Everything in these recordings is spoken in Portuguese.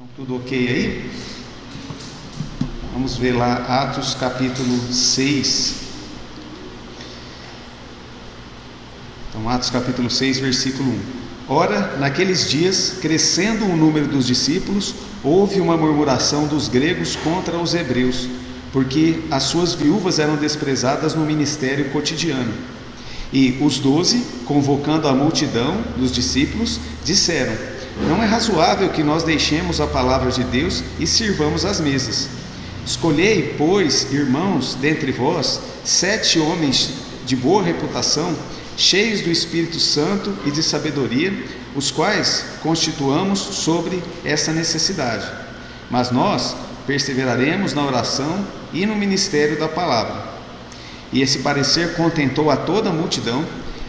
Então, tudo ok aí? Vamos ver lá Atos capítulo 6. Então, Atos capítulo 6, versículo 1. Ora, naqueles dias, crescendo o número dos discípulos, houve uma murmuração dos gregos contra os hebreus, porque as suas viúvas eram desprezadas no ministério cotidiano. E os 12, convocando a multidão dos discípulos, disseram: não é razoável que nós deixemos a palavra de Deus e sirvamos às mesas. Escolhei, pois, irmãos, dentre vós, 7 homens de boa reputação, cheios do Espírito Santo e de sabedoria, os quais constituamos sobre essa necessidade. Mas nós perseveraremos na oração e no ministério da palavra. E esse parecer contentou a toda a multidão,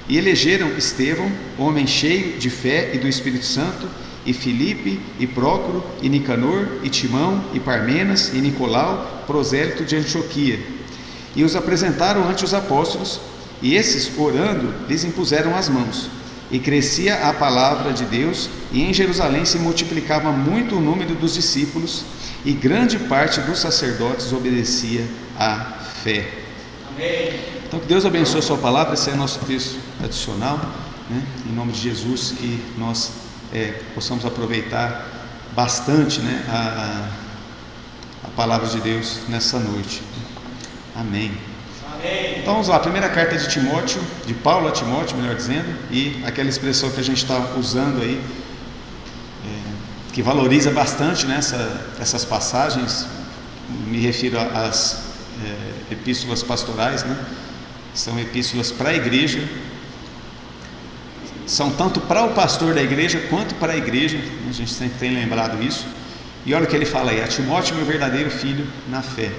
e elegeram Estevão, homem cheio de fé e do Espírito Santo, e Filipe, e Prócoro, e Nicanor, e Timão, e Parmenas, e Nicolau, prosélito de Antioquia. E os apresentaram ante os apóstolos, e esses, orando, lhes impuseram as mãos. E crescia a palavra de Deus, e em Jerusalém se multiplicava muito o número dos discípulos, e grande parte dos sacerdotes obedecia à fé. Amém. Então, que Deus abençoe a sua palavra. Esse é nosso texto adicional, né? Em nome de Jesus, que nós possamos aproveitar bastante, né, a palavra de Deus nessa noite. Amém. Amém. Então vamos lá, a primeira carta de Timóteo, de Paulo a Timóteo, melhor dizendo, e aquela expressão que a gente está usando aí, que valoriza bastante, né, essas passagens. Me refiro às epístolas pastorais, né? São epístolas para a igreja, são tanto para o pastor da igreja quanto para a igreja, né? A gente sempre tem lembrado isso. E olha o que ele fala aí: a Timóteo, meu verdadeiro filho na fé.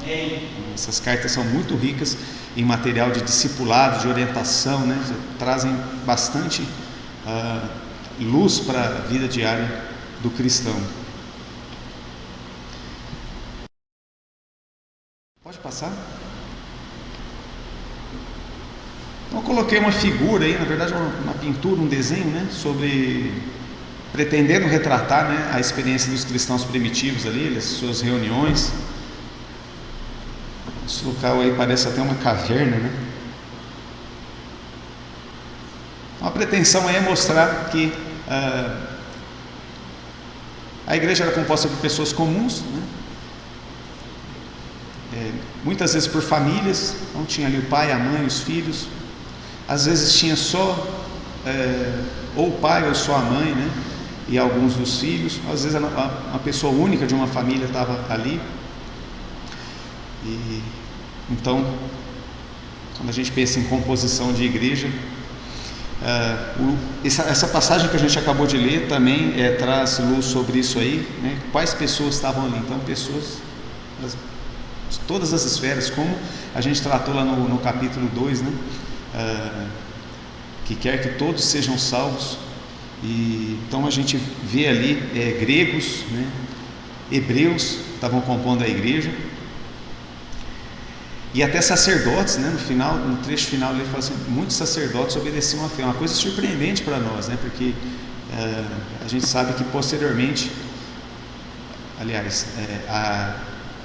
Amém. Essas cartas são muito ricas em material de discipulado, de orientação, né? Trazem bastante luz para a vida diária do cristão. Pode passar? Então eu coloquei uma figura aí, na verdade uma pintura, um desenho, né, pretendendo retratar, né, a experiência dos cristãos primitivos ali, as suas reuniões. Esse local aí parece até uma caverna, né? Então, a pretensão aí é mostrar que a igreja era composta por pessoas comuns, né? Muitas vezes por famílias. Então tinha ali o pai, a mãe, os filhos. Às vezes tinha só ou o pai ou só a mãe, né? E alguns dos filhos. Às vezes uma pessoa única de uma família estava ali. E então, quando a gente pensa em composição de igreja, essa passagem que a gente acabou de ler também traz luz sobre isso aí, né? Quais pessoas estavam ali? Então, pessoas de todas as esferas, como a gente tratou lá no capítulo 2, né? Que quer que todos sejam salvos. E então a gente vê ali gregos, né? Hebreus estavam compondo a igreja, e até sacerdotes, né? No trecho final ele fala assim: muitos sacerdotes obedeciam à fé. Uma coisa surpreendente para nós, né? Porque a gente sabe que posteriormente, aliás, a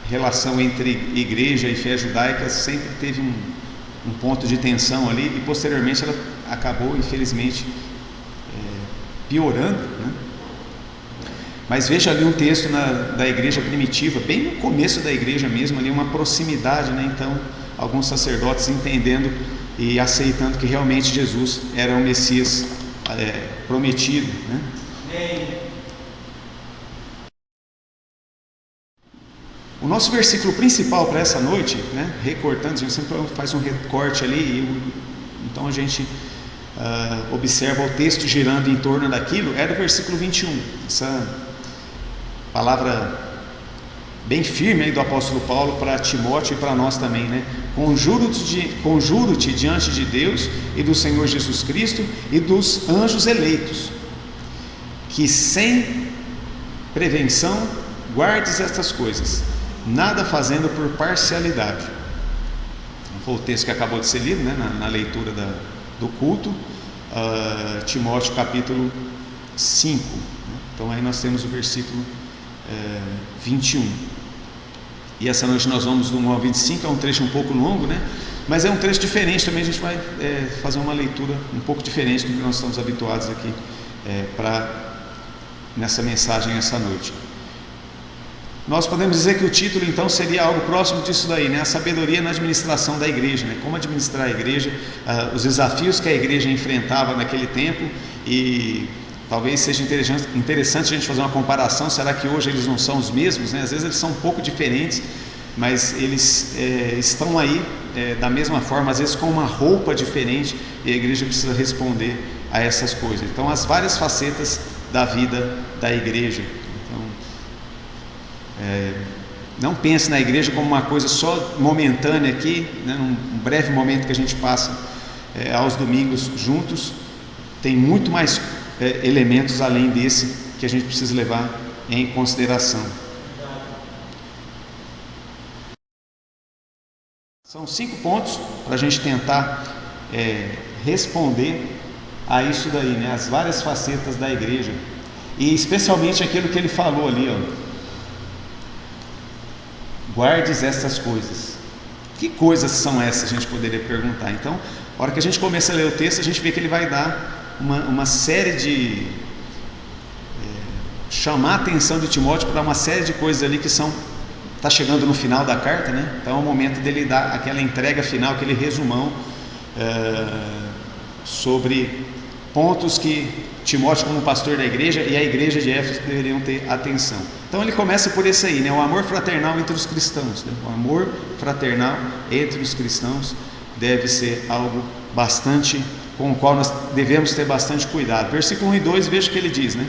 relação entre igreja e fé judaica sempre teve um ponto de tensão ali, e posteriormente ela acabou, infelizmente, piorando, né? Mas veja ali um texto da igreja primitiva, bem no começo da igreja mesmo, ali uma proximidade, né? Então, alguns sacerdotes entendendo e aceitando que realmente Jesus era o Messias prometido, né? O nosso versículo principal para essa noite, né, recortando, a gente sempre faz um recorte ali, então a gente observa o texto girando em torno daquilo, é do versículo 21, essa palavra bem firme aí do apóstolo Paulo para Timóteo e para nós também, né? Conjuro-te diante de Deus e do Senhor Jesus Cristo e dos anjos eleitos, que sem prevenção guardes estas coisas, nada fazendo por parcialidade. Foi o texto que acabou de ser lido, né, na leitura do culto. Timóteo capítulo 5. Então aí nós temos o versículo 21. E essa noite nós vamos do 1 ao 25, é um trecho um pouco longo, né? Mas é um trecho diferente também, a gente vai fazer uma leitura um pouco diferente do que nós estamos habituados aqui nessa mensagem essa noite. Nós podemos dizer que o título então seria algo próximo disso daí, né? A sabedoria na administração da igreja, né? Como administrar a igreja, os desafios que a igreja enfrentava naquele tempo, e talvez seja interessante a gente fazer uma comparação. Será que hoje eles não são os mesmos, né? Às vezes eles são um pouco diferentes, mas eles estão aí da mesma forma, às vezes com uma roupa diferente, e a igreja precisa responder a essas coisas. Então, as várias facetas da vida da igreja. Não pense na igreja como uma coisa só momentânea aqui, né, num breve momento que a gente passa aos domingos juntos. Tem muito mais elementos além desse que a gente precisa levar em consideração. São 5 pontos para a gente tentar responder a isso daí, né, as várias facetas da igreja, e especialmente aquilo que ele falou ali, ó. Guardes essas coisas. Que coisas são essas? A gente poderia perguntar. Então, a hora que a gente começa a ler o texto, a gente vê que ele vai dar uma série de chamar a atenção de Timóteo para uma série de coisas ali que está chegando no final da carta, né? Então é o momento dele dar aquela entrega final, aquele resumão sobre pontos que Timóteo, como pastor da igreja, e a igreja de Éfeso deveriam ter atenção. Então ele começa por esse aí, né? O amor fraternal entre os cristãos, né? O amor fraternal entre os cristãos deve ser algo bastante, com o qual nós devemos ter bastante cuidado. Versículo 1 e 2, veja o que ele diz, né?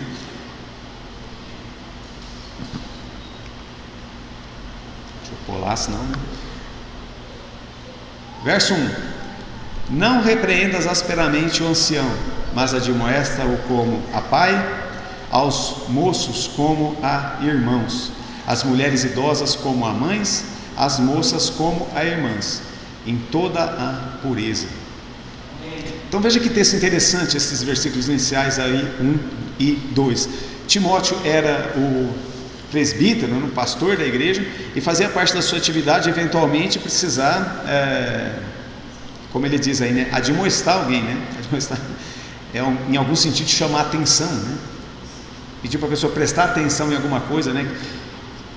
Deixa eu pular, senão, né? Verso 1: Não repreendas asperamente o ancião, mas admoesta-o como a pai, aos moços como a irmãos, as mulheres idosas como a mães, as moças como a irmãs, em toda a pureza. Então veja que texto interessante esses versículos iniciais aí, 1 e 2. Timóteo era o presbítero, o pastor da igreja, e fazia parte da sua atividade eventualmente precisar, como ele diz aí, né, admoestar alguém, né? Admoestar em algum sentido chamar atenção, né? Pedir para a pessoa prestar atenção em alguma coisa, né,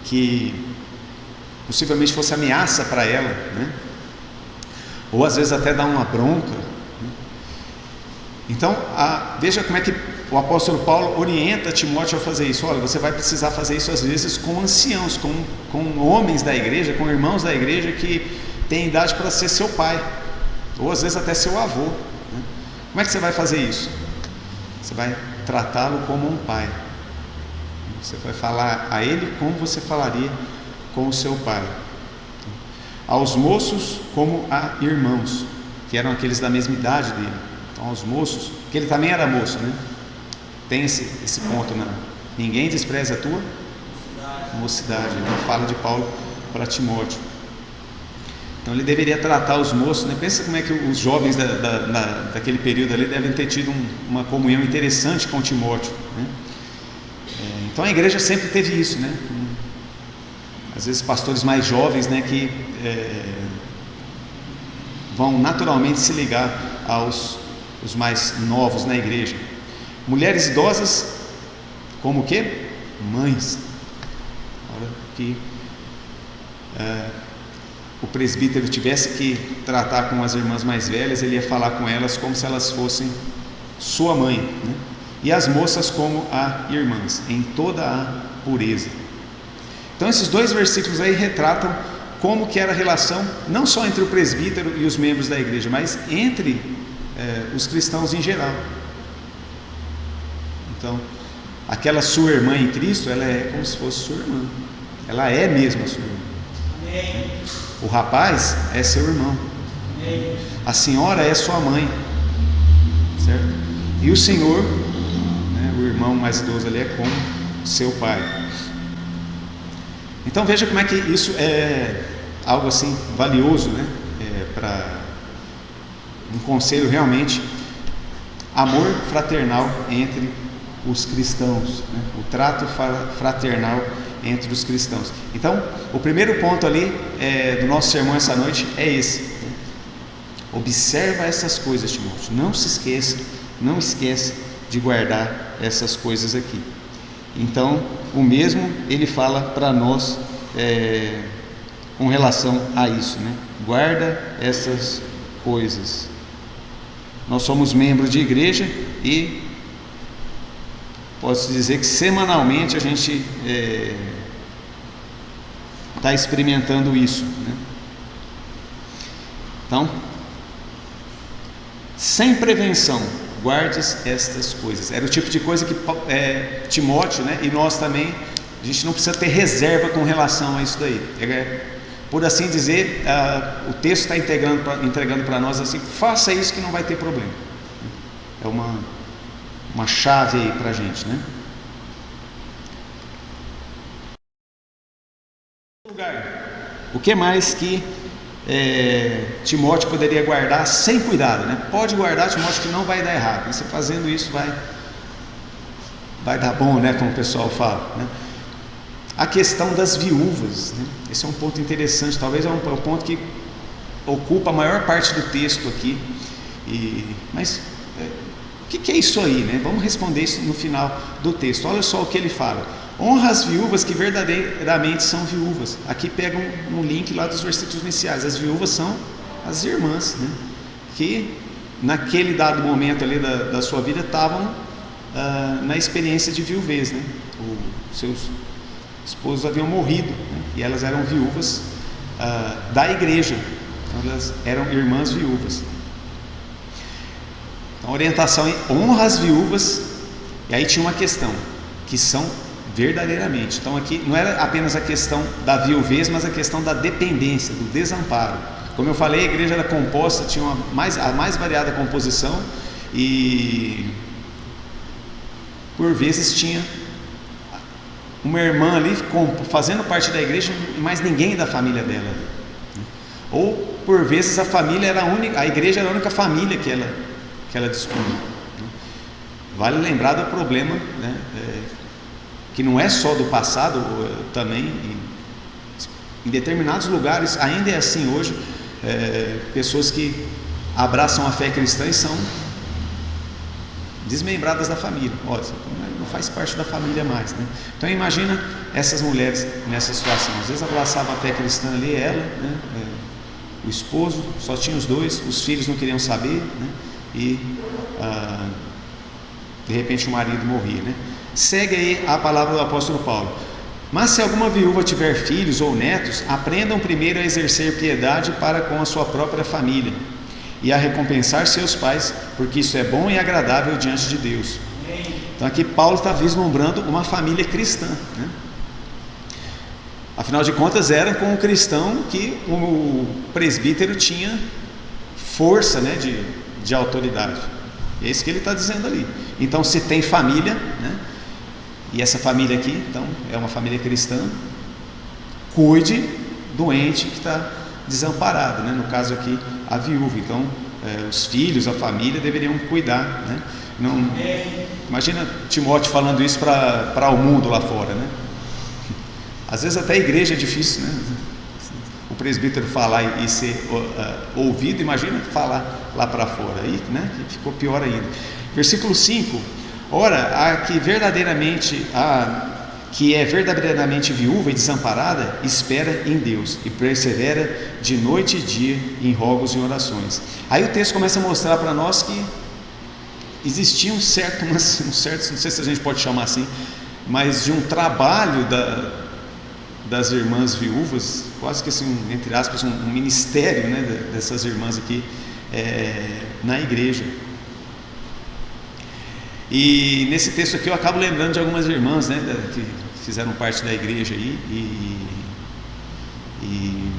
que possivelmente fosse ameaça para ela, né? Ou às vezes até dar uma bronca, né? Então veja como é que o apóstolo Paulo orienta Timóteo a fazer isso. Olha, você vai precisar fazer isso às vezes com anciãos, com homens da igreja, com irmãos da igreja que têm idade para ser seu pai, ou às vezes até seu avô, né? Como é que você vai fazer isso? Você vai tratá-lo como um pai. Você vai falar a ele como você falaria com o seu pai. Aos moços como a irmãos, que eram aqueles da mesma idade dele. Então aos moços, que ele também era moço, né? Tem esse ponto, né? Ninguém despreza a tua mocidade, né? Fala de Paulo para Timóteo. Então ele deveria tratar os moços, né? Pensa como é que os jovens daquele período ali devem ter tido uma comunhão interessante com Timóteo, né? Então a igreja sempre teve isso, né? Às vezes pastores mais jovens, né, que vão naturalmente se ligar os mais novos na igreja. Mulheres idosas, como o quê? Mães. Hora que o presbítero tivesse que tratar com as irmãs mais velhas, ele ia falar com elas como se elas fossem sua mãe, né? E as moças como a irmãs, em toda a pureza. Então esses 2 versículos aí retratam como que era a relação, não só entre o presbítero e os membros da igreja, mas entre os cristãos em geral. Então, aquela sua irmã em Cristo, ela é como se fosse sua irmã. Ela é mesmo a sua irmã. Amém. O rapaz é seu irmão. Amém. A senhora é sua mãe. Certo? E o senhor, né, o irmão mais idoso ali, é como seu pai. Então veja como é que isso é algo assim valioso, né? Para um conselho realmente, amor fraternal entre os cristãos, né? O trato fraternal entre os cristãos. Então, o primeiro ponto ali do nosso sermão essa noite é esse, né? Observa essas coisas, Timóteo, não se esqueça, não esquece de guardar essas coisas aqui. Então, o mesmo ele fala para nós com relação a isso, né? Guarda essas coisas. Nós somos membros de igreja e posso dizer que semanalmente a gente está experimentando isso, né? Então, sem prevenção, guardes estas coisas. Era o tipo de coisa que Timóteo, né, e nós também, a gente não precisa ter reserva com relação a isso daí. Por assim dizer, o texto está entregando para nós assim: faça isso que não vai ter problema. É uma chave aí para a gente, né? O que mais que Timóteo poderia guardar sem cuidado, né? Pode guardar, Timóteo, que não vai dar errado. E você fazendo isso vai dar bom, né? Como o pessoal fala, né? A questão das viúvas, né? Esse é um ponto interessante, talvez é um ponto que ocupa a maior parte do texto aqui. Mas o que é isso aí, né? Vamos responder isso no final do texto. Olha só o que ele fala: honra as viúvas que verdadeiramente são viúvas. Aqui pega um link lá dos versículos iniciais. As viúvas são as irmãs, né? Que naquele dado momento ali da sua vida estavam na experiência de viuvez, né? Os seus esposos haviam morrido, né? E elas eram viúvas da igreja. Então, elas eram irmãs viúvas. Então, a orientação é: honra as viúvas. E aí tinha uma questão, que são verdadeiramente. Então aqui não era apenas a questão da viuvez, mas a questão da dependência, do desamparo. Como eu falei, a igreja era composta, tinha a mais variada composição, e por vezes tinha uma irmã ali fazendo parte da igreja, mas ninguém da família dela. Ou por vezes a família era a igreja era a única família que ela dispunha. Vale lembrar do problema, né? Que não é só do passado, também em determinados lugares ainda é assim hoje. Pessoas que abraçam a fé cristã e são desmembradas da família. Olha, não faz parte da família mais, né? Então imagina essas mulheres nessa situação. Às vezes abraçava a fé cristã ali, ela, né? O esposo, só tinha os dois, os filhos não queriam saber, né? E de repente o marido morria, né? Segue aí a palavra do apóstolo Paulo: mas se alguma viúva tiver filhos ou netos, aprendam primeiro a exercer piedade para com a sua própria família e a recompensar seus pais, porque isso é bom e agradável diante de Deus. Então aqui Paulo está vislumbrando uma família cristã, né? Afinal de contas, era com o cristão que o presbítero tinha força, né, de autoridade. É isso que ele está dizendo ali. Então, se tem família, né, e essa família aqui, então, é uma família cristã, cuide do ente que está desamparado, né? No caso aqui, a viúva. Então, os filhos, a família deveriam cuidar, né? Não, imagina Timóteo falando isso para o mundo lá fora, né? Às vezes até a igreja é difícil, né? O presbítero falar e ser ouvido, imagina falar lá para fora, aí, né? Ficou pior ainda. Versículo 5: ora, a que é verdadeiramente viúva e desamparada, espera em Deus e persevera de noite e dia em rogos e orações. Aí o texto começa a mostrar para nós que existia um certo, não sei se a gente pode chamar assim, mas de um trabalho das irmãs viúvas, quase que assim, entre aspas, um ministério, né, dessas irmãs aqui na igreja. E nesse texto aqui eu acabo lembrando de algumas irmãs, né, que fizeram parte da igreja aí, e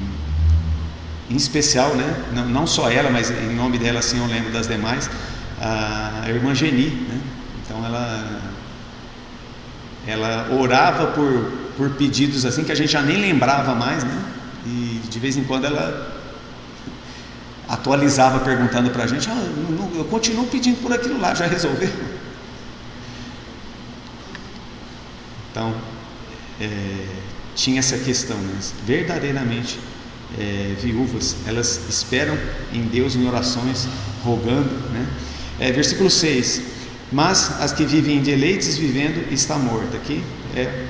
em especial, né, não só ela, mas em nome dela assim eu lembro das demais, a irmã Geni, né? Então ela orava por pedidos assim que a gente já nem lembrava mais, né? E de vez em quando ela atualizava perguntando para a gente: eu continuo pedindo por aquilo lá, já resolveu? Então, tinha essa questão, né? Verdadeiramente viúvas, elas esperam em Deus em orações, rogando, né? Versículo 6: mas as que vivem em deleites vivendo está morta. Aqui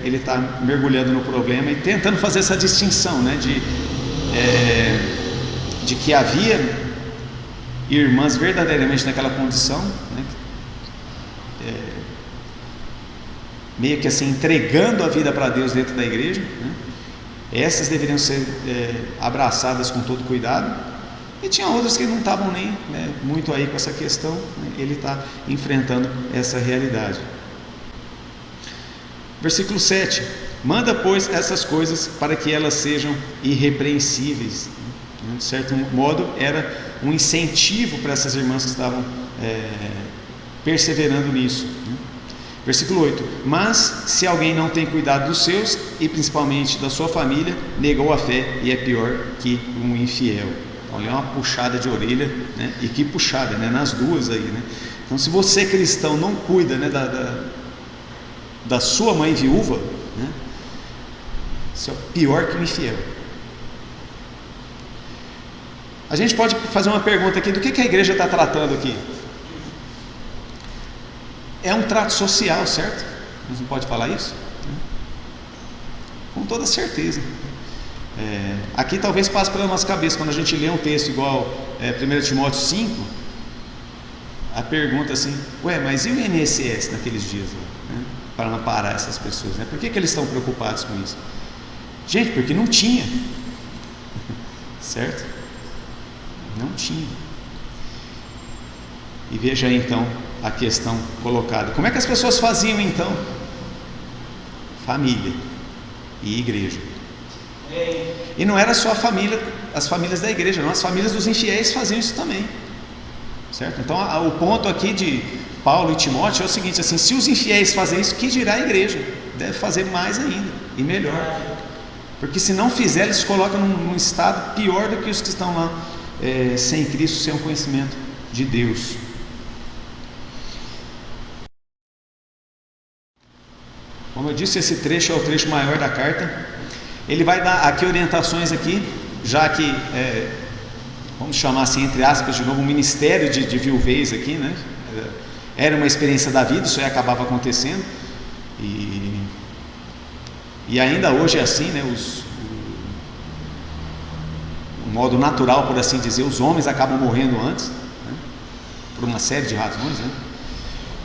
ele está mergulhando no problema e tentando fazer essa distinção, né? De que havia irmãs verdadeiramente naquela condição, né? Meio que assim entregando a vida para Deus dentro da igreja, né? Essas deveriam ser abraçadas com todo cuidado, e tinha outras que não estavam nem, né, muito aí com essa questão, né? Ele está enfrentando essa realidade. Versículo 7: manda, pois, essas coisas para que elas sejam irrepreensíveis. De certo modo, era um incentivo para essas irmãs que estavam perseverando nisso, né? Versículo 8: mas se alguém não tem cuidado dos seus, e principalmente da sua família, negou a fé e é pior que um infiel. Então, ali é uma puxada de orelha, né? E que puxada, né? Nas duas aí, né? Então, se você cristão não cuida, né, da sua mãe viúva, né, isso é pior que um infiel. A gente pode fazer uma pergunta aqui: do que a igreja está tratando aqui? É um trato social, certo? A gente não pode falar isso? Com toda certeza. Aqui talvez passe pela nossa cabeça, quando a gente lê um texto igual 1 Timóteo 5, a pergunta assim: ué, mas e o INSS naqueles dias, né? Para amparar essas pessoas, né? Por que eles estão preocupados com isso? Gente, porque não tinha, certo? Não tinha. E veja aí então a questão colocada. Como é que as pessoas faziam então? Família e igreja. E não era só a família, as famílias da igreja, não, as famílias dos infiéis faziam isso também, certo? Então o ponto aqui de Paulo e Timóteo é o seguinte, assim: se os infiéis fazem isso, que dirá a igreja? Deve fazer mais ainda e melhor, porque se não fizer, eles se colocam num estado pior do que os que estão lá sem Cristo, sem o conhecimento de Deus. Como eu disse, esse trecho é o trecho maior da carta. Ele vai dar aqui orientações aqui, já que vamos chamar assim, entre aspas, de novo, um ministério de viuvez aqui, né? Era uma experiência da vida, isso aí acabava acontecendo, e ainda hoje é assim, né? O modo natural, por assim dizer, os homens acabam morrendo antes, né? Por uma série de razões, né?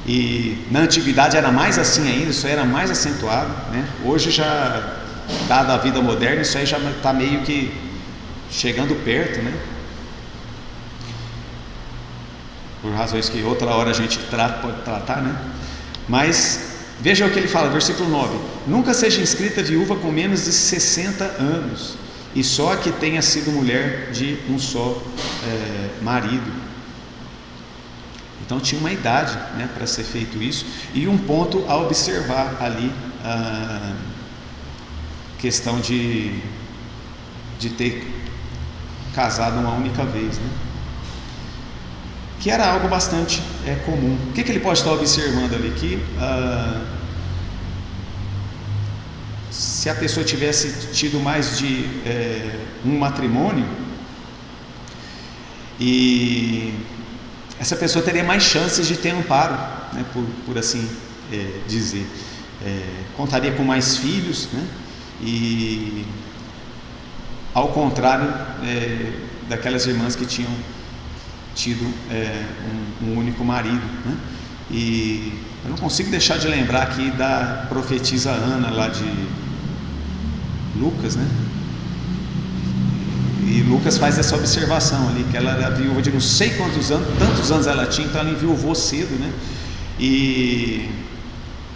E na antiguidade era mais assim ainda, isso aí era mais acentuado, né? Hoje já, dada a vida moderna, isso aí já está meio que chegando perto, né? Por razões que outra hora a gente pode tratar, né? Mas veja o que ele fala, versículo 9: nunca seja inscrita viúva com menos de 60 anos, e só a que tenha sido mulher de um só marido. Então tinha uma idade, né, para ser feito isso, e um ponto a observar ali, a questão de ter casado uma única vez, né? Que era algo bastante comum. O que ele pode estar observando ali? Que se a pessoa tivesse tido mais de um matrimônio, e essa pessoa teria mais chances de ter amparo, né, por assim dizer. Contaria com mais filhos, né? E ao contrário daquelas irmãs que tinham tido um único marido, né? E eu não consigo deixar de lembrar aqui da profetisa Ana lá de Lucas, né? E Lucas faz essa observação ali, que ela era viúva de não sei quantos anos, tantos anos ela tinha, então ela enviuvou cedo, né? E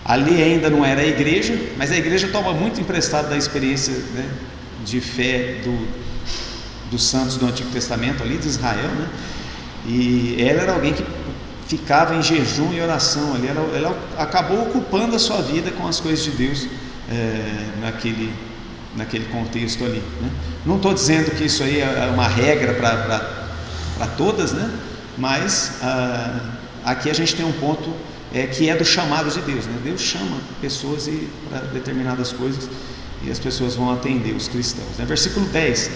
ali ainda não era a igreja, mas a igreja toma muito emprestado da experiência, né, de fé dos santos do Antigo Testamento ali, de Israel, né? E ela era alguém que ficava em jejum e oração ali, ela acabou ocupando a sua vida com as coisas de Deus naquele contexto ali, né? Não estou dizendo que isso aí é uma regra para todas, né? Mas aqui a gente tem um ponto que é do chamado de Deus, né? Deus chama pessoas para determinadas coisas e as pessoas vão atender, os cristãos, né? Versículo 10: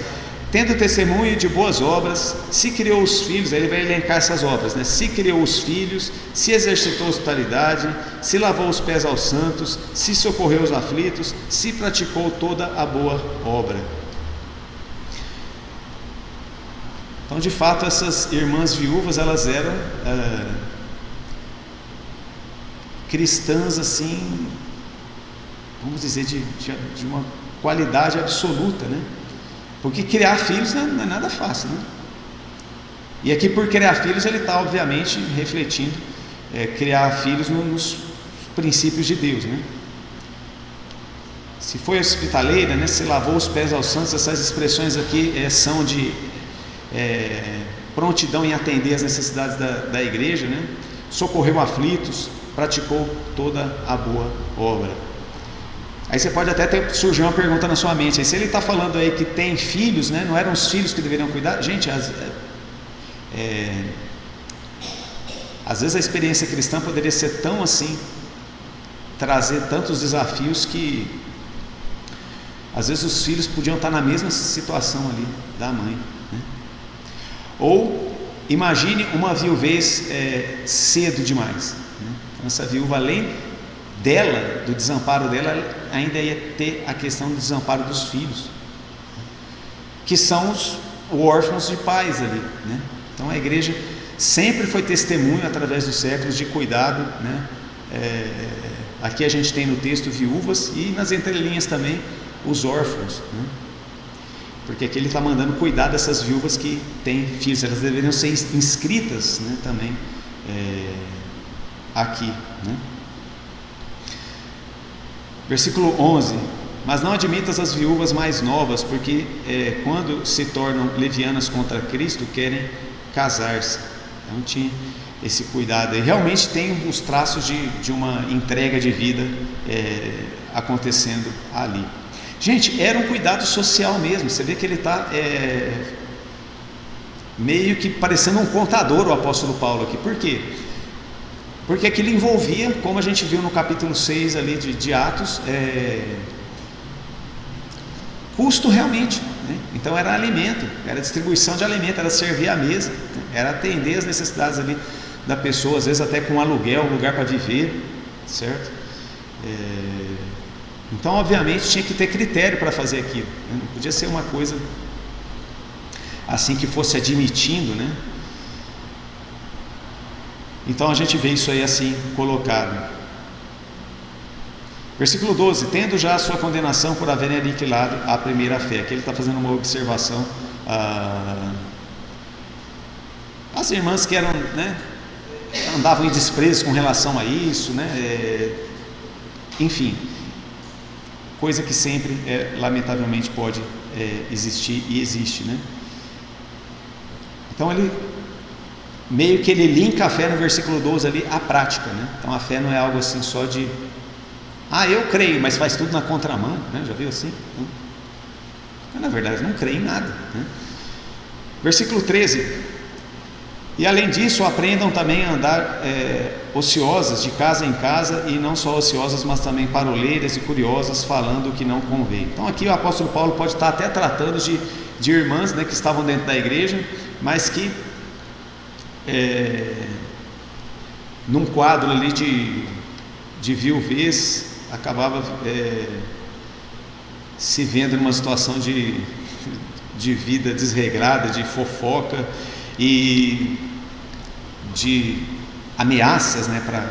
tendo testemunho de boas obras, se criou os filhos, aí ele vai elencar essas obras, né? Se criou os filhos, se exercitou hospitalidade, se lavou os pés aos santos, se socorreu os aflitos, se praticou toda a boa obra. Então, de fato, essas irmãs viúvas, elas eram cristãs assim, vamos dizer, de uma qualidade absoluta, né? Porque criar filhos não é nada fácil, né? E aqui, por criar filhos, ele está obviamente refletindo criar filhos nos princípios de Deus, né? Se foi hospitaleira, né? Se lavou os pés aos santos, essas expressões aqui são de prontidão em atender as necessidades da igreja, né? Socorreu aflitos, praticou toda a boa obra. Aí você pode até surgir uma pergunta na sua mente, aí, se ele está falando aí que tem filhos, né? Não eram os filhos que deveriam cuidar? Gente, às vezes a experiência cristã poderia ser tão assim, trazer tantos desafios, que às vezes os filhos podiam estar na mesma situação ali da mãe, né? Ou imagine uma viuvez cedo demais, né? Então, essa viúva, além dela, do desamparo dela, ainda ia ter a questão do desamparo dos filhos, que são os órfãos de pais ali, né? Então a igreja sempre foi testemunho através dos séculos de cuidado, né? Aqui a gente tem no texto viúvas e nas entrelinhas também os órfãos, né? Porque aqui ele está mandando cuidar dessas viúvas que têm filhos, elas deveriam ser inscritas, né, também aqui, né? Versículo 11: mas não admitas as viúvas mais novas, porque quando se tornam levianas contra Cristo, querem casar-se. Então tinha esse cuidado, e realmente tem os traços de uma entrega de vida acontecendo ali. Gente, era um cuidado social mesmo. Você vê que ele está meio que parecendo um contador, o apóstolo Paulo aqui. Por quê? Porque aquilo envolvia, como a gente viu no capítulo 6 ali de Atos, custo realmente, né? Então era alimento, era distribuição de alimento, era servir à mesa, né? Era atender as necessidades ali da pessoa, às vezes até com aluguel, um lugar para viver, certo? Então obviamente tinha que ter critério para fazer aquilo, né? Não podia ser uma coisa assim que fosse admitindo, né? Então a gente vê isso aí assim colocado. Versículo 12: tendo já a sua condenação por haverem aniquilado a primeira fé. Aqui ele está fazendo uma observação as irmãs que eram, né, andavam em desprezo com relação a isso, né? Enfim, coisa que sempre lamentavelmente pode existir e existe, né? Então ele meio que ele linka a fé no versículo 12 ali à prática, né? Então a fé não é algo assim só de eu creio, mas faz tudo na contramão, né? Já viu assim? Mas, na verdade não creio em nada, né? Versículo 13: e além disso aprendam também a andar ociosas de casa em casa, e não só ociosas, mas também paroleiras e curiosas, falando o que não convém. Então aqui o apóstolo Paulo pode estar até tratando de irmãs, né, que estavam dentro da igreja, mas que num quadro ali de viuvez acabava se vendo numa situação de vida desregrada, de fofoca e de ameaças, né, para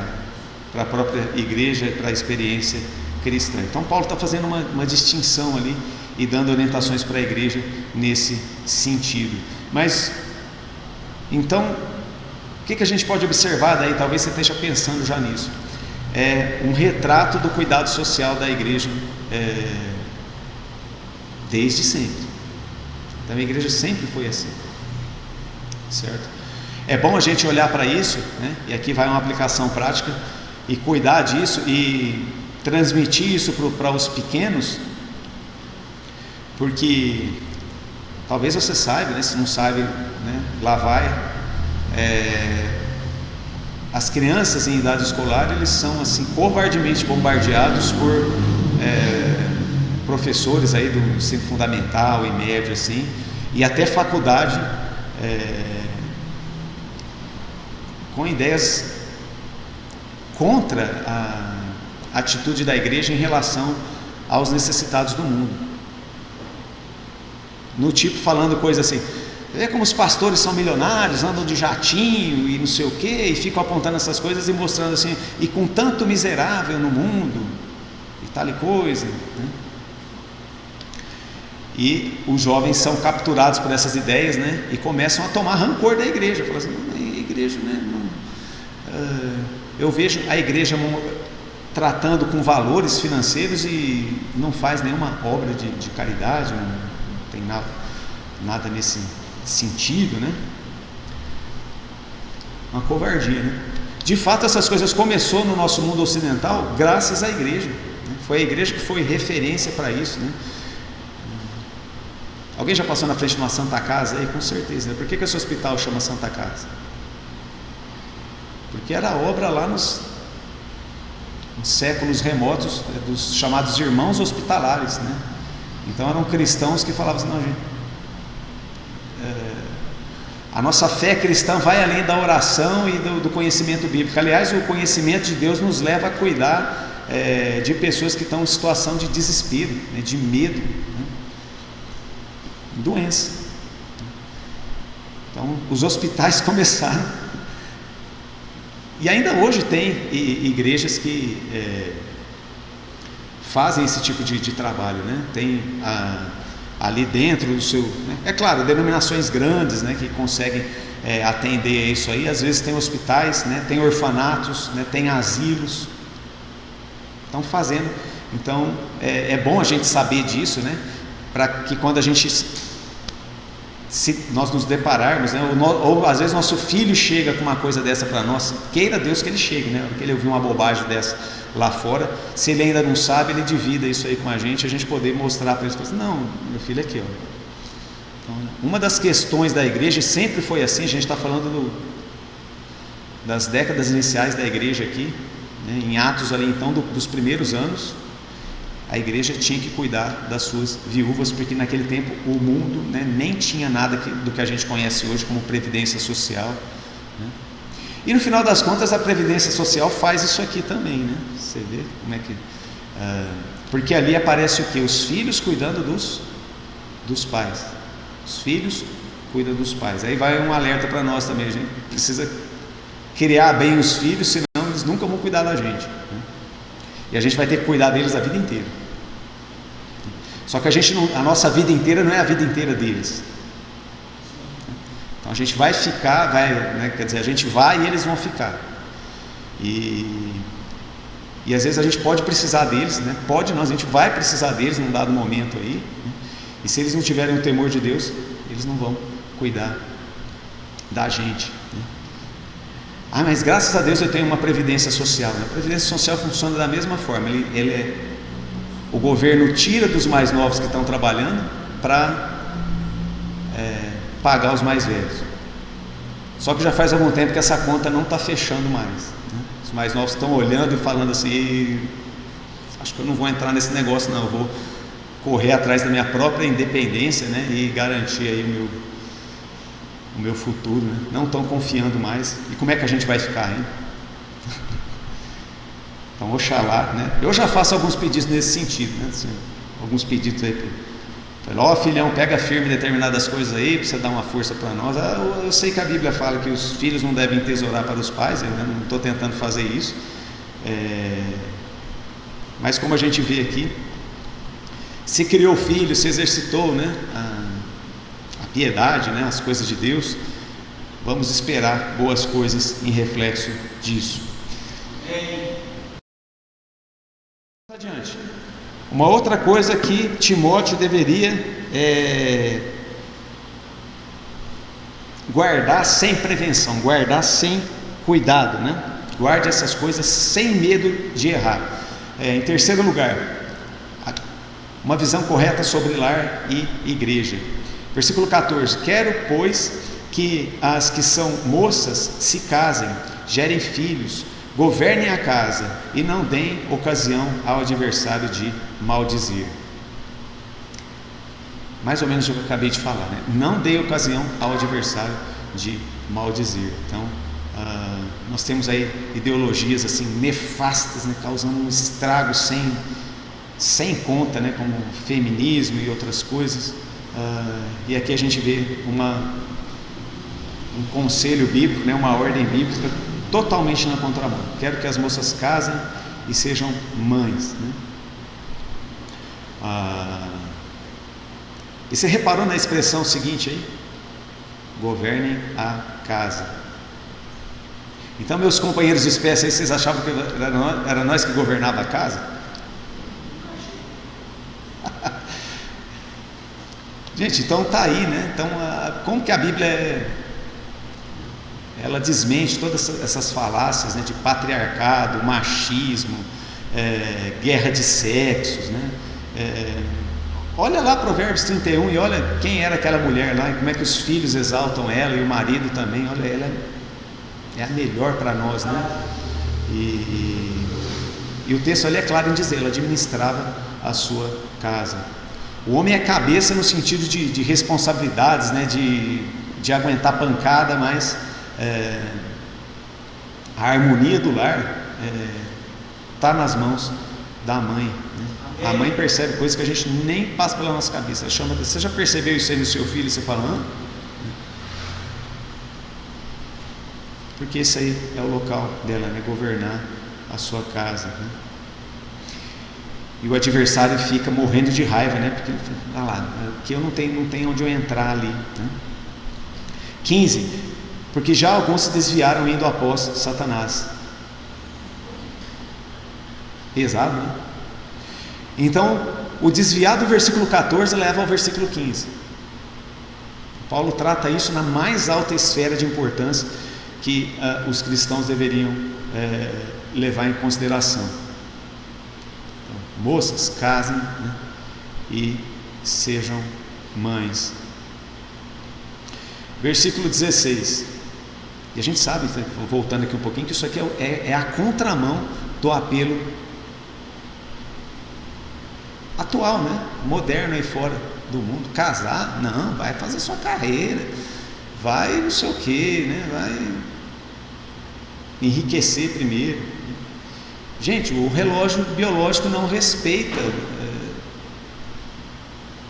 a própria igreja e para a experiência cristã. Então Paulo está fazendo uma distinção ali e dando orientações para a igreja nesse sentido. Mas então o que a gente pode observar daí? Talvez você esteja pensando já nisso. Um retrato do cuidado social da igreja desde sempre. Então a igreja sempre foi assim, certo? É bom a gente olhar para isso, né? E aqui vai uma aplicação prática, e cuidar disso e transmitir isso para os pequenos, porque talvez você saiba, né? Se não sabe, né? Lá vai as crianças em idade escolar, eles são assim covardemente bombardeados por professores aí do ensino fundamental e médio assim, e até faculdade, com ideias contra a atitude da igreja em relação aos necessitados do mundo, no tipo falando coisa assim: vê como os pastores são milionários, andam de jatinho e não sei o que, e ficam apontando essas coisas e mostrando assim, e com tanto miserável no mundo e tal e coisa, né? E os jovens são capturados por essas ideias, né? E começam a tomar rancor da igreja, falam assim: a igreja, né? Eu vejo a igreja tratando com valores financeiros e não faz nenhuma obra de caridade, não tem nada nesse sentido, né? Uma covardia, né? De fato, essas coisas começou no nosso mundo ocidental graças à igreja, né? Foi a igreja que foi referência para isso, né? Alguém já passou na frente de uma Santa Casa aí? Com certeza, né? Por que esse hospital chama Santa Casa? Porque era obra lá nos séculos remotos dos chamados irmãos hospitalares, né? Então eram cristãos que falavam assim: não, gente, a nossa fé cristã vai além da oração e do conhecimento bíblico. Aliás, o conhecimento de Deus nos leva a cuidar de pessoas que estão em situação de desespero, né, de medo, né, doença. Então os hospitais começaram. E ainda hoje tem igrejas que fazem esse tipo de trabalho, né? Tem ali dentro do seu, né? É claro, denominações grandes, né, que conseguem atender a isso aí. Às vezes tem hospitais, né, tem orfanatos, né, tem asilos, estão fazendo. Então é bom a gente saber disso, né, para que quando a gente se nós nos depararmos, né, ou às vezes nosso filho chega com uma coisa dessa para nós, queira Deus que ele chegue, né, porque ele ouviu uma bobagem dessa lá fora, se ele ainda não sabe, ele divida isso aí com a gente poder mostrar para ele, assim: não, meu filho, aqui, ó. Então, uma das questões da igreja sempre foi assim. A gente está falando das décadas iniciais da igreja aqui, né, em Atos ali então dos primeiros anos. A igreja tinha que cuidar das suas viúvas, porque naquele tempo o mundo, né, nem tinha nada do que a gente conhece hoje como previdência social, né? E no final das contas a previdência social faz isso aqui também, né? Você vê como é que... porque ali aparece o que? Os filhos cuidando dos pais. Os filhos cuidam dos pais. Aí vai um alerta para nós também: a gente precisa criar bem os filhos, senão eles nunca vão cuidar da gente, né? E a gente vai ter que cuidar deles a vida inteira. Só que a nossa vida inteira não é a vida inteira deles. Então a gente vai ficar, né, quer dizer, a gente vai e eles vão ficar. E às vezes a gente pode precisar deles, né? Pode não, a gente vai precisar deles num dado momento aí, né? E se eles não tiverem o temor de Deus, eles não vão cuidar da gente, né? Mas graças a Deus eu tenho uma previdência social, né? A previdência social funciona da mesma forma. O governo tira dos mais novos que estão trabalhando para pagar os mais velhos. Só que já faz algum tempo que essa conta não está fechando mais, né? Os mais novos estão olhando e falando assim: acho que eu não vou entrar nesse negócio não, eu vou correr atrás da minha própria independência, né, e garantir aí o meu futuro, né? Não estão confiando mais. E como é que a gente vai ficar, hein? Então, oxalá, né? Eu já faço alguns pedidos nesse sentido, né? Assim, alguns pedidos aí ó, filhão, pega firme determinadas coisas aí para você dar uma força para nós. Eu sei que a Bíblia fala que os filhos não devem tesourar para os pais, eu não estou tentando fazer isso, mas como a gente vê aqui, se criou filho, se exercitou, né, a piedade, né, as coisas de Deus, vamos esperar boas coisas em reflexo disso. Adiante. Uma outra coisa que Timóteo deveria guardar sem prevenção, guardar sem cuidado, né? Guarde essas coisas sem medo de errar. Em terceiro lugar, uma visão correta sobre lar e igreja. Versículo 14: quero, pois, que as que são moças se casem, gerem filhos, governem a casa e não deem ocasião ao adversário de maldizer. Mais ou menos o que eu acabei de falar, né? Não dê ocasião ao adversário de maldizer. Então, nós temos aí ideologias assim nefastas, né? Causando um estrago sem conta, né? Como feminismo e outras coisas. E aqui a gente vê um conselho bíblico, né? Uma ordem bíblica totalmente na contramão. Quero que as moças casem e sejam mães, né? E você reparou na expressão seguinte aí? Governem a casa. Então, meus companheiros de espécie aí, vocês achavam que era nós que governava a casa? Gente, então tá aí, né? Então, como que a Bíblia ela desmente todas essas falácias, né, de patriarcado, machismo, guerra de sexos, né? Olha lá Provérbios 31 e olha quem era aquela mulher lá e como é que os filhos exaltam ela e o marido também. Olha, ela é a melhor para nós, né? E o texto ali é claro em dizer, ela administrava a sua casa. O homem é cabeça no sentido de responsabilidades, né? De aguentar pancada, mas a harmonia do lar está nas mãos da mãe, né? A mãe percebe coisas que a gente nem passa pela nossa cabeça. Chama, você já percebeu isso aí no seu filho? E você fala, porque esse aí é o local dela, né? Governar a sua casa, né? E o adversário fica morrendo de raiva, né? Porque ele fala, lá, que eu não tenho onde eu entrar ali, né? 15. Porque já alguns se desviaram indo após Satanás. Pesado, né? Então, o desviar do versículo 14 leva ao versículo 15. Paulo trata isso na mais alta esfera de importância que os cristãos deveriam levar em consideração. Então, moças, casem, né, e sejam mães. Versículo 16. E a gente sabe, voltando aqui um pouquinho, que isso aqui é a contramão do apelo atual, né? Moderno aí fora do mundo. Casar? Não, vai fazer sua carreira, vai não sei o que, né? Vai enriquecer primeiro. Gente, o relógio biológico não respeita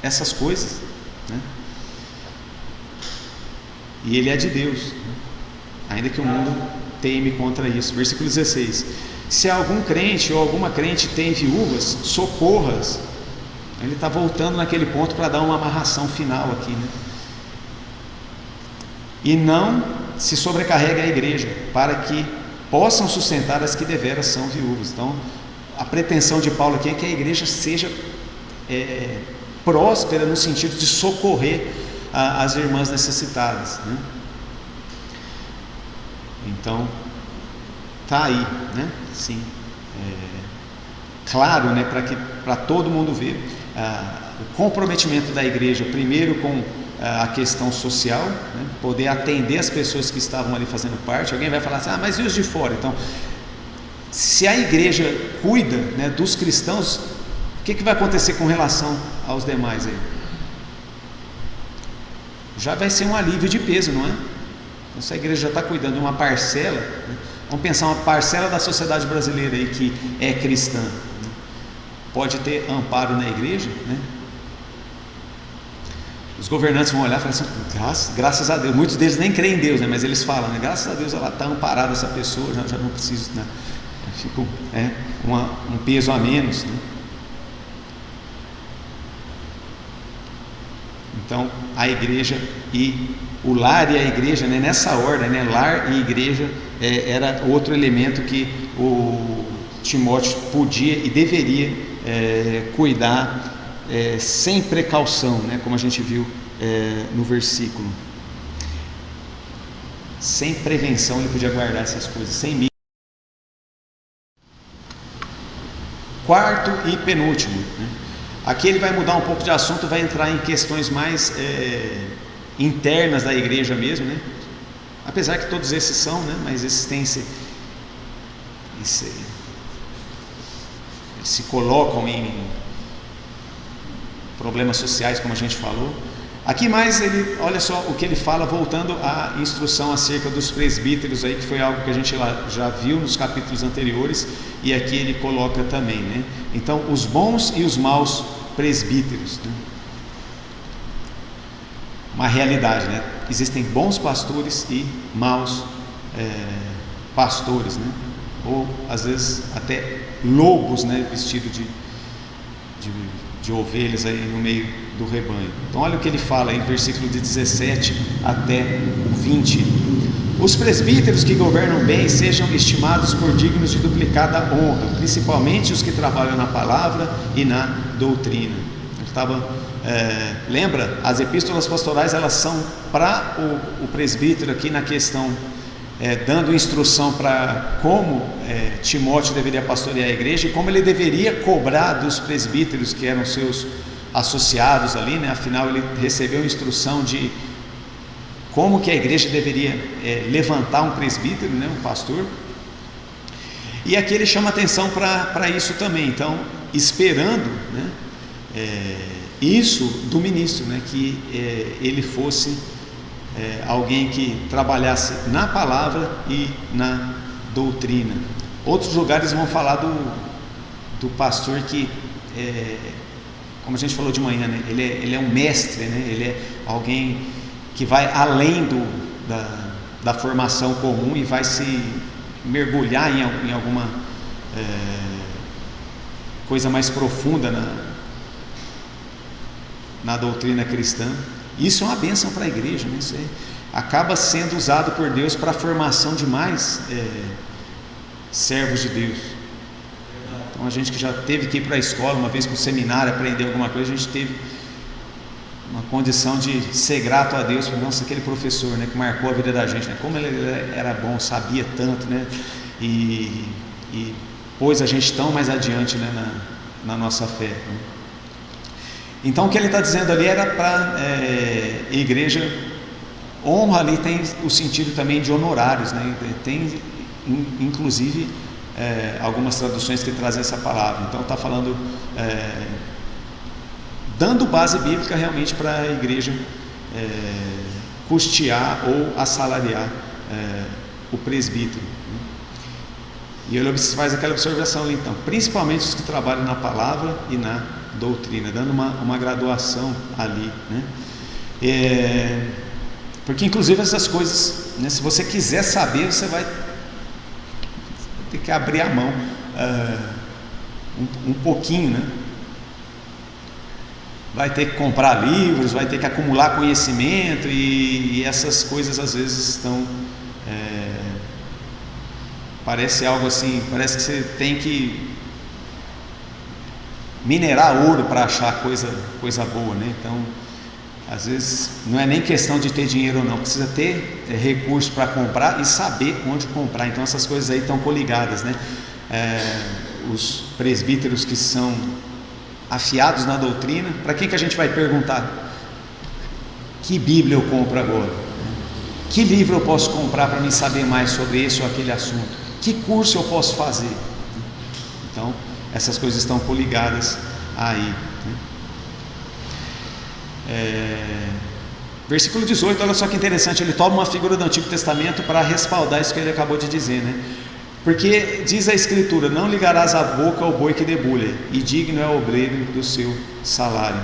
essas coisas, né? E ele é de Deus, né? Ainda que o mundo teme contra isso. Versículo 16. Se algum crente ou alguma crente tem viúvas, socorras. Ele está voltando naquele ponto para dar uma amarração final aqui, né? E não se sobrecarregue a igreja, para que possam sustentar as que deveras são viúvas. Então, a pretensão de Paulo aqui é que a igreja seja próspera no sentido de socorrer as irmãs necessitadas, né? Então, tá aí, né? Sim, claro, né? Para todo mundo ver o comprometimento da igreja, primeiro com a questão social, né? Poder atender as pessoas que estavam ali fazendo parte. Alguém vai falar assim, mas e os de fora? Então, se a igreja cuida, né, dos cristãos, o que vai acontecer com relação aos demais aí? Já vai ser um alívio de peso, não é? Então, se a igreja já está cuidando de uma parcela, né? Vamos pensar uma parcela da sociedade brasileira aí que é cristã, né? Pode ter amparo na igreja, né? Os governantes vão olhar e falar assim, graças a Deus. Muitos deles nem creem em Deus, né? Mas eles falam, né? Graças a Deus ela está amparada, essa pessoa, já não preciso, né? Fica um peso a menos, né? Então, a igreja e o lar e a igreja, né, nessa ordem, né, lar e igreja era outro elemento que o Timóteo podia e deveria cuidar sem precaução, né, como a gente viu no versículo. Sem prevenção ele podia guardar essas coisas, sem medo. Quarto e penúltimo, né? Aqui ele vai mudar um pouco de assunto, vai entrar em questões mais internas da igreja mesmo, né? Apesar que todos esses são, né? Mas esses têm eles se colocam em problemas sociais, como a gente falou. Aqui mais olha só o que ele fala, voltando à instrução acerca dos presbíteros aí, que foi algo que a gente já viu nos capítulos anteriores, e aqui ele coloca também, né? Então, os bons e os maus presbíteros, né? Uma realidade, né? Existem bons pastores e maus pastores, né? Ou às vezes até lobos, né? Vestido de ovelhas aí no meio do rebanho. Então olha o que ele fala aí, versículo de 17 até 20. Os presbíteros que governam bem sejam estimados por dignos de duplicada honra, principalmente os que trabalham na palavra e na doutrina. Lembra, as epístolas pastorais, elas são para o presbítero aqui na questão, dando instrução para como Timóteo deveria pastorear a igreja e como ele deveria cobrar dos presbíteros que eram seus associados ali, né? Afinal ele recebeu instrução de como que a igreja deveria levantar um presbítero, né? Um pastor. E aqui ele chama atenção para isso também, então esperando, né? Isso do ministro, né? Que ele fosse alguém que trabalhasse na palavra e na doutrina. Outros lugares vão falar do pastor que, como a gente falou de manhã, né? Ele é um mestre, né? Ele é alguém que vai além da formação comum e vai se mergulhar em alguma coisa mais profunda na doutrina cristã. Isso é uma bênção para a igreja, né? Isso acaba sendo usado por Deus para a formação de mais servos de Deus. Então a gente que já teve que ir para a escola uma vez para o seminário aprender alguma coisa, a gente teve uma condição de ser grato a Deus por nossa, aquele professor, né, que marcou a vida da gente, né? Como ele era bom, sabia tanto, né? E pôs a gente tão mais adiante, né, na nossa fé, né? Então o que ele está dizendo ali era para igreja. Honra ali tem o sentido também de honorários, né? Tem inclusive algumas traduções que trazem essa palavra. Então está falando, dando base bíblica realmente para a igreja custear ou assalariar o presbítero. E ele faz aquela observação ali, então, principalmente os que trabalham na palavra e na doutrina, dando uma graduação ali, né? Porque inclusive essas coisas, né, se você quiser saber, você vai ter que abrir a mão um pouquinho, né? Vai ter que comprar livros, vai ter que acumular conhecimento, e essas coisas às vezes estão, parece algo assim, parece que você tem que minerar ouro para achar coisa boa, né? Então, às vezes não é nem questão de ter dinheiro ou não, precisa ter recurso para comprar e saber onde comprar. Então essas coisas aí estão coligadas, né? Os presbíteros que são afiados na doutrina, para quem que a gente vai perguntar? Que Bíblia eu compro agora? Que livro eu posso comprar para mim saber mais sobre esse ou aquele assunto? Que curso eu posso fazer? Então essas coisas estão coligadas aí, né? Versículo 18, olha só que interessante, ele toma uma figura do Antigo Testamento para respaldar isso que ele acabou de dizer, né? Porque diz a Escritura: não ligarás a boca ao boi que debulha, e digno é o obreiro do seu salário.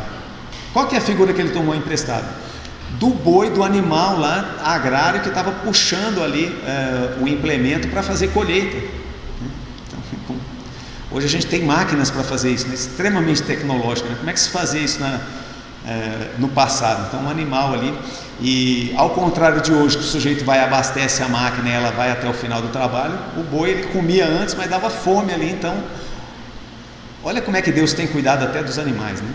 Qual que é a figura que ele tomou emprestada? Do boi, do animal lá agrário que estava puxando ali o implemento para fazer colheita. Então, hoje a gente tem máquinas para fazer isso, né? Extremamente tecnológica, né? Como é que se fazia isso no passado? Então um animal ali, e ao contrário de hoje, que o sujeito vai, abastece a máquina e ela vai até o final do trabalho, o boi ele comia antes, mas dava fome ali. Então olha como é que Deus tem cuidado até dos animais, né?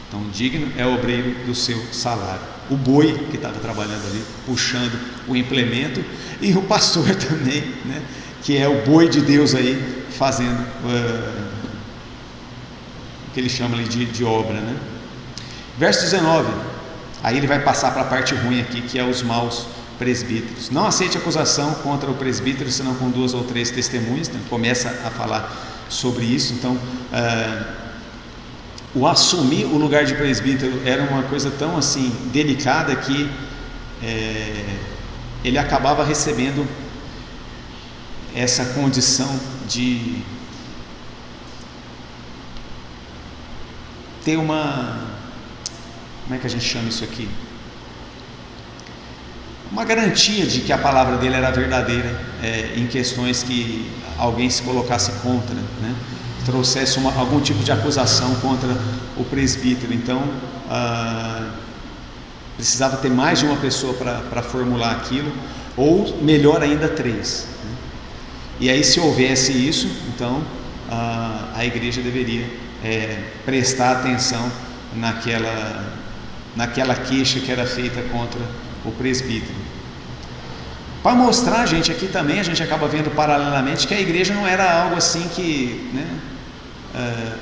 Então digno é o obreiro do seu salário. O boi que estava trabalhando ali, puxando o implemento, e o pastor também, né? Que é o boi de Deus aí, fazendo o que ele chama ali de obra, né? Verso 19: Aí ele vai passar para a parte ruim aqui, que é os maus presbíteros. Não aceite acusação contra o presbítero, senão com 2 ou 3 testemunhas. Então, começa a falar sobre isso. Então, o assumir o lugar de presbítero era uma coisa tão assim delicada que ele acabava recebendo essa condição de ter uma, como é que a gente chama isso aqui? Uma garantia de que a palavra dele era verdadeira, em questões que alguém se colocasse contra, né? Trouxesse algum tipo de acusação contra o presbítero. Então, precisava ter mais de uma pessoa para formular aquilo, ou melhor ainda, 3. Né? E aí, se houvesse isso, então a igreja deveria prestar atenção naquela queixa que era feita contra o presbítero. Para mostrar, gente, aqui também a gente acaba vendo paralelamente que a igreja não era algo assim que, né,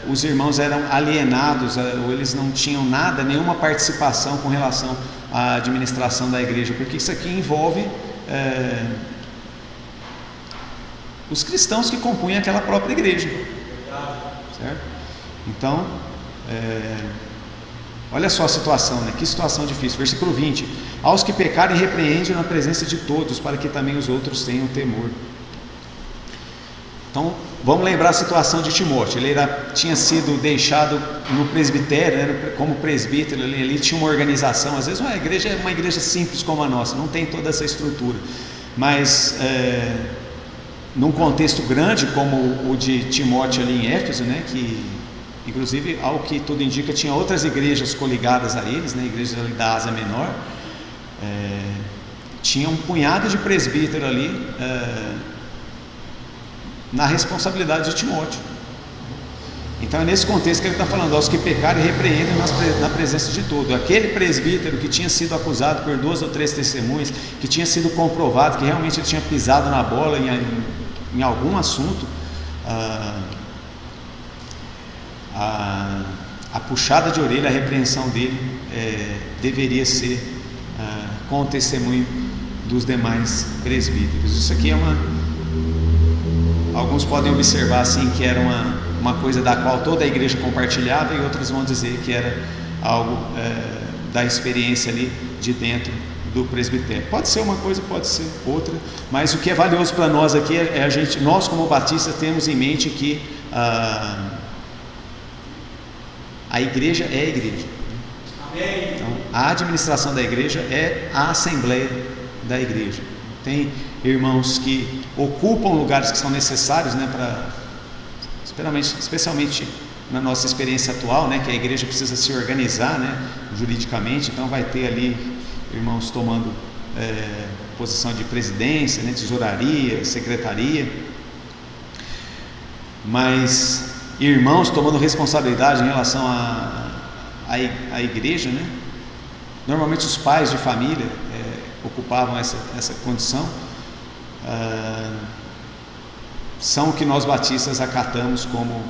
os irmãos eram alienados, ou eles não tinham nada, nenhuma participação com relação à administração da igreja, porque isso aqui envolve os cristãos que compunham aquela própria igreja, certo? Então, olha só a situação, né? Que situação difícil. Versículo 20: aos que pecarem, repreende na presença de todos, para que também os outros tenham temor. Então, vamos lembrar a situação de Timóteo. Ele tinha sido deixado no presbitério, como presbítero. Ele tinha uma organização. Às vezes uma igreja é uma igreja simples como a nossa, não tem toda essa estrutura, mas num contexto grande como o de Timóteo ali em Éfeso, né, que inclusive, ao que tudo indica, tinha outras igrejas coligadas a eles, né, igrejas ali da Ásia Menor. Tinha um punhado de presbítero ali na responsabilidade de Timóteo. Então é nesse contexto que ele está falando: aos que pecarem, repreendem na presença de todos. Aquele presbítero que tinha sido acusado por 2 ou 3 testemunhas, que tinha sido comprovado que realmente ele tinha pisado na bola em algum assunto, a puxada de orelha, a repreensão dele deveria ser com o testemunho dos demais presbíteros. Isso aqui alguns podem observar assim que era uma coisa da qual toda a igreja compartilhava, e outros vão dizer que era algo da experiência ali de dentro do presbitério. Pode ser uma coisa, pode ser outra, mas o que é valioso para nós aqui nós como batistas temos em mente que a igreja é a igreja. Então, a administração da igreja é a assembleia da igreja. Tem irmãos que ocupam lugares que são necessários, né, especialmente na nossa experiência atual, né, que a igreja precisa se organizar, né, juridicamente. Então vai ter ali irmãos tomando posição de presidência, né, tesouraria, secretaria, mas irmãos tomando responsabilidade em relação à igreja, né? Normalmente os pais de família ocupavam essa condição. São o que nós batistas acatamos como,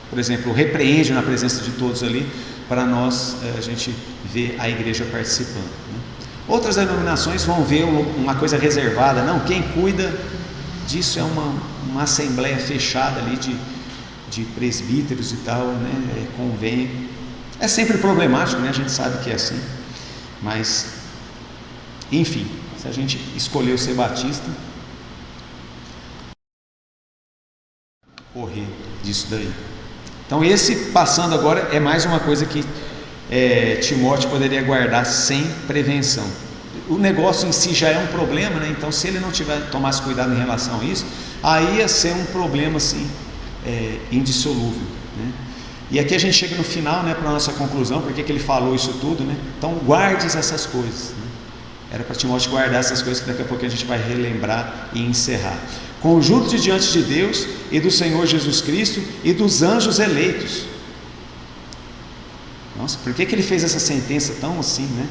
por exemplo, o repreende na presença de todos ali, para nós a gente ver a igreja participando, né? Outras denominações vão ver uma coisa reservada. Não, quem cuida disso é uma assembleia fechada ali de presbíteros e tal, né? Convém. É sempre problemático, né? A gente sabe que é assim, mas enfim, se a gente escolheu ser batista, correr disso daí. Então esse, passando agora, é mais uma coisa que Timóteo poderia guardar sem prevenção. O negócio em si já é um problema, né? Então se ele não tomasse cuidado em relação a isso, aí ia ser um problema assim, indissolúvel, né? E aqui a gente chega no final, né, para a nossa conclusão, porque que ele falou isso tudo, né? Então guardes essas coisas, né? Era para Timóteo guardar essas coisas, que daqui a pouco a gente vai relembrar e encerrar. Conjuro-te diante de Deus e do Senhor Jesus Cristo e dos anjos eleitos. Nossa, por que ele fez essa sentença tão assim, né?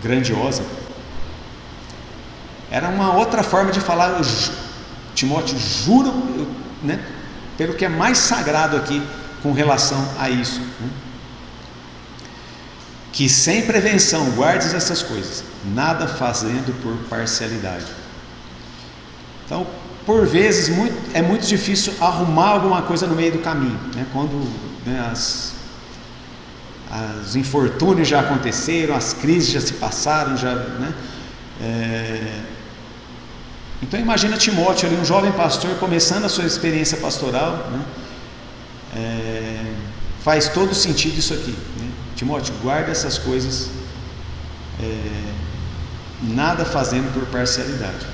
Grandiosa? Era uma outra forma de falar: Timóteo, juro, né, pelo que é mais sagrado aqui com relação a isso, né? que sem prevenção guardes essas coisas, nada fazendo por parcialidade. Então, por vezes, é muito difícil arrumar alguma coisa no meio do caminho, né? Quando, né, os infortúnios já aconteceram, as crises já se passaram, né? Então imagina Timóteo ali, um jovem pastor começando a sua experiência pastoral, né? Faz todo sentido isso aqui, né? Timóteo, guarda essas coisas, nada fazendo por parcialidade.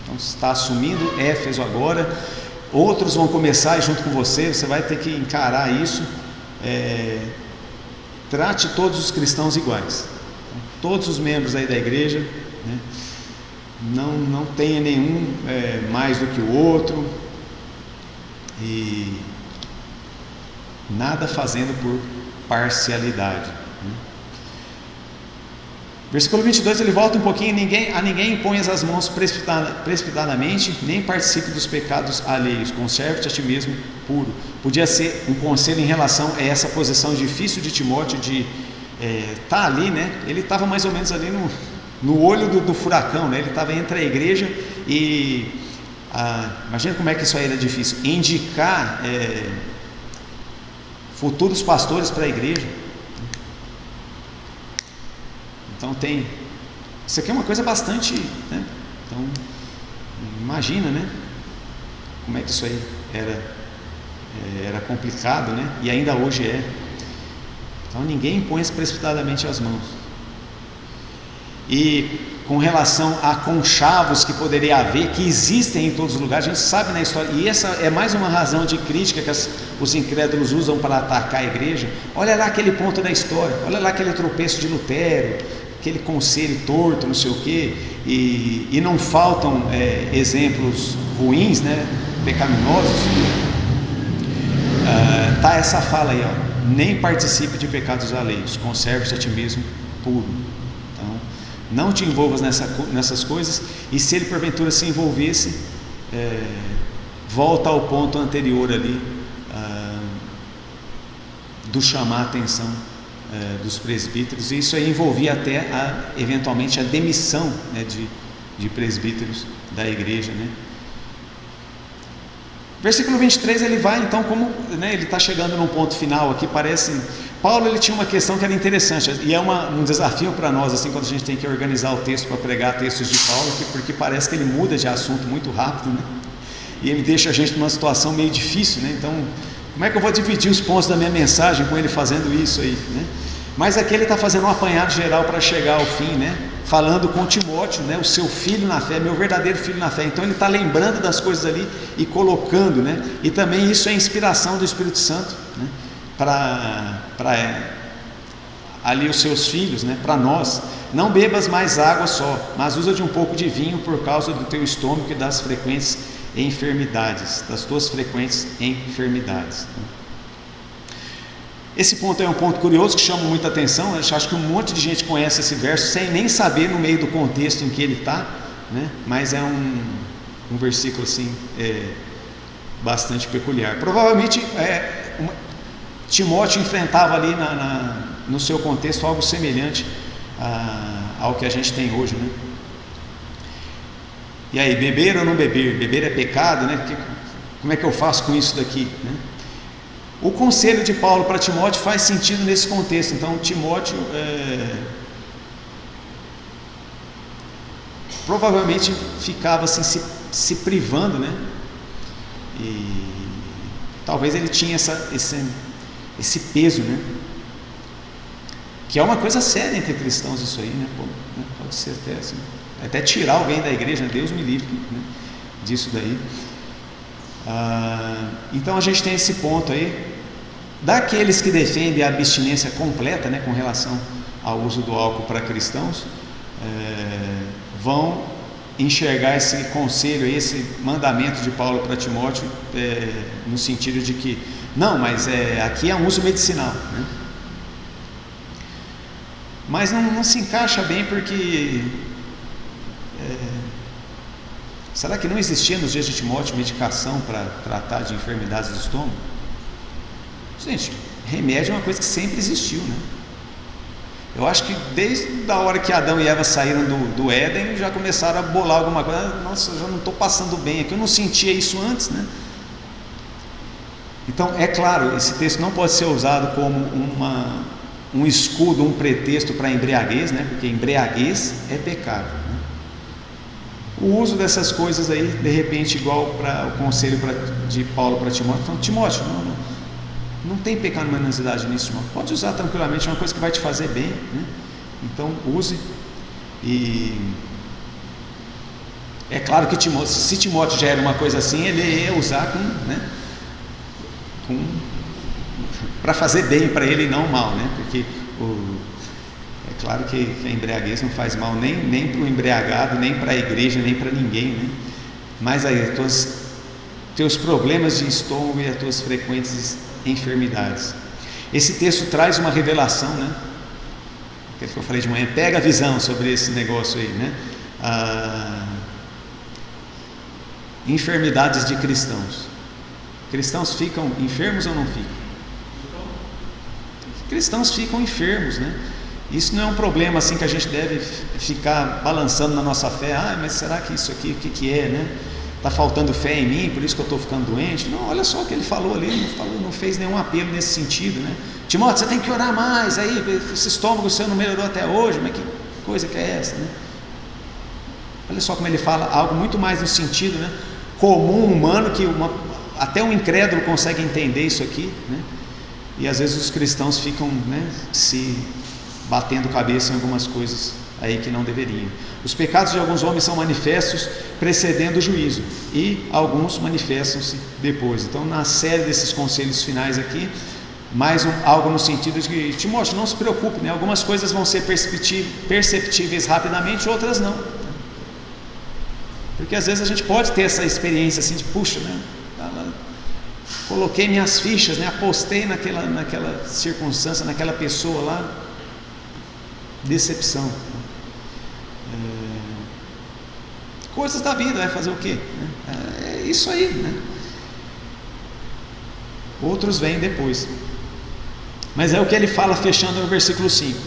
Então você está assumindo Éfeso agora, outros vão começar junto com você, você vai ter que encarar isso. Trate todos os cristãos iguais, todos os membros aí da igreja, né? Não tenha nenhum mais do que o outro, e nada fazendo por parcialidade, né? Versículo 22, ele volta um pouquinho: a ninguém imponhas as mãos precipitadamente, nem participe dos pecados alheios, conserve-te a ti mesmo puro. Podia ser um conselho em relação a essa posição difícil de Timóteo de estar ali, né? Ele estava mais ou menos ali no olho do furacão, né? Ele estava entre a igreja e imagina como é que isso aí era difícil, indicar futuros pastores para a igreja. Então isso aqui é uma coisa bastante, né? Então imagina, né? Como é que isso aí era complicado, né? E ainda hoje é. Então ninguém impõe precipitadamente as mãos. E com relação a conchavos que poderia haver, que existem em todos os lugares, a gente sabe na história, e essa é mais uma razão de crítica que os incrédulos usam para atacar a igreja. Olha lá aquele ponto da história, olha lá aquele tropeço de Lutero, aquele conselho torto, não sei o quê, e não faltam exemplos ruins, né, pecaminosos. Tá essa fala aí, ó: nem participe de pecados alheios, conserve-te a ti mesmo puro. Então, não te envolvas nessas coisas, e se ele porventura se envolvesse, volta ao ponto anterior ali, do chamar a atenção dos presbíteros, e isso aí envolvia até eventualmente a demissão, né, de presbíteros da igreja, né? Versículo 23, ele vai então, como, né, ele está chegando num ponto final aqui. Paulo, ele tinha uma questão que era interessante, e é um desafio para nós, assim, quando a gente tem que organizar o texto para pregar textos de Paulo, porque parece que ele muda de assunto muito rápido, né? E ele deixa a gente numa situação meio difícil, né? Então, como é que eu vou dividir os pontos da minha mensagem com ele fazendo isso aí, né? Mas aqui ele está fazendo um apanhado geral para chegar ao fim, né? Falando com Timóteo, né? O seu filho na fé, meu verdadeiro filho na fé. Então ele está lembrando das coisas ali e colocando, né? E também isso é inspiração do Espírito Santo, né? Para ali os seus filhos, né? Para nós: não bebas mais água só, mas usa de um pouco de vinho por causa do teu estômago e das frequentes enfermidades, das tuas frequentes enfermidades. Esse ponto é um ponto curioso que chama muita atenção. Eu acho que um monte de gente conhece esse verso sem nem saber no meio do contexto em que ele está, né? Mas é um versículo assim, bastante peculiar. Provavelmente Timóteo enfrentava ali no seu contexto algo semelhante ao que a gente tem hoje, né? E aí, beber ou não beber? Beber é pecado, né? Como é que eu faço com isso daqui, né? O conselho de Paulo para Timóteo faz sentido nesse contexto. Então Timóteo provavelmente ficava assim, se privando, né? E talvez ele tinha esse peso, né? Que é uma coisa séria entre cristãos isso aí, né? Pode ser até assim, até tirar alguém da igreja, Deus me livre, né, disso daí. Então a gente tem esse ponto aí, daqueles que defendem a abstinência completa, né, com relação ao uso do álcool para cristãos, vão enxergar esse conselho, esse mandamento de Paulo para Timóteo, no sentido de que, não, mas aqui é um uso medicinal, né? Mas não se encaixa bem, porque será que não existia nos dias de Timóteo medicação para tratar de enfermidades do estômago? Gente, remédio é uma coisa que sempre existiu, né? Eu acho que desde a hora que Adão e Eva saíram do Éden, já começaram a bolar alguma coisa. Nossa, eu já não estou passando bem aqui, eu não sentia isso antes, né? Então, é claro, esse texto não pode ser usado como um escudo, um pretexto para embriaguez, né? Porque embriaguez é pecado, né? O uso dessas coisas aí, de repente, igual para o conselho de Paulo para Timóteo, então, Timóteo, não tem pecaminosidade nisso, Timóteo. Pode usar tranquilamente, é uma coisa que vai te fazer bem, né? Então, use. E é claro que se Timóteo já era uma coisa assim, ele ia usar para fazer bem para ele e não mal, né? Porque é claro que a embriaguez não faz mal nem para o embriagado, nem para a igreja, nem para ninguém, né? Mas aí, teus problemas de estômago e as tuas frequentes enfermidades. Esse texto traz uma revelação, né? Aquilo que eu falei de manhã, pega a visão sobre esse negócio aí, né? Enfermidades de cristãos. Cristãos ficam enfermos ou não ficam? Cristãos ficam enfermos, né? Isso não é um problema assim que a gente deve ficar balançando na nossa fé. Mas será que isso aqui, o que é, né? Está faltando fé em mim, por isso que eu estou ficando doente? Não, olha só o que ele falou ali, não fez nenhum apelo nesse sentido, né? Timóteo, você tem que orar mais, aí esse estômago seu não melhorou até hoje, mas que coisa que é essa, né? Olha só como ele fala algo muito mais no sentido, né, comum, humano, que até um incrédulo consegue entender isso aqui, né? E às vezes os cristãos ficam, né, se batendo cabeça em algumas coisas aí que não deveriam. Os pecados de alguns homens são manifestos precedendo o juízo, e alguns manifestam-se depois. Então, na série desses conselhos finais aqui, algo no sentido de que, Timóteo, não se preocupe, né? Algumas coisas vão ser perceptíveis rapidamente, outras não. Porque às vezes a gente pode ter essa experiência assim de, puxa, né? Coloquei minhas fichas, né? Apostei naquela circunstância, naquela pessoa lá, decepção. Coisas da vida, vai fazer o quê? É isso aí, né? Outros vêm depois. Mas é o que ele fala fechando no versículo 5.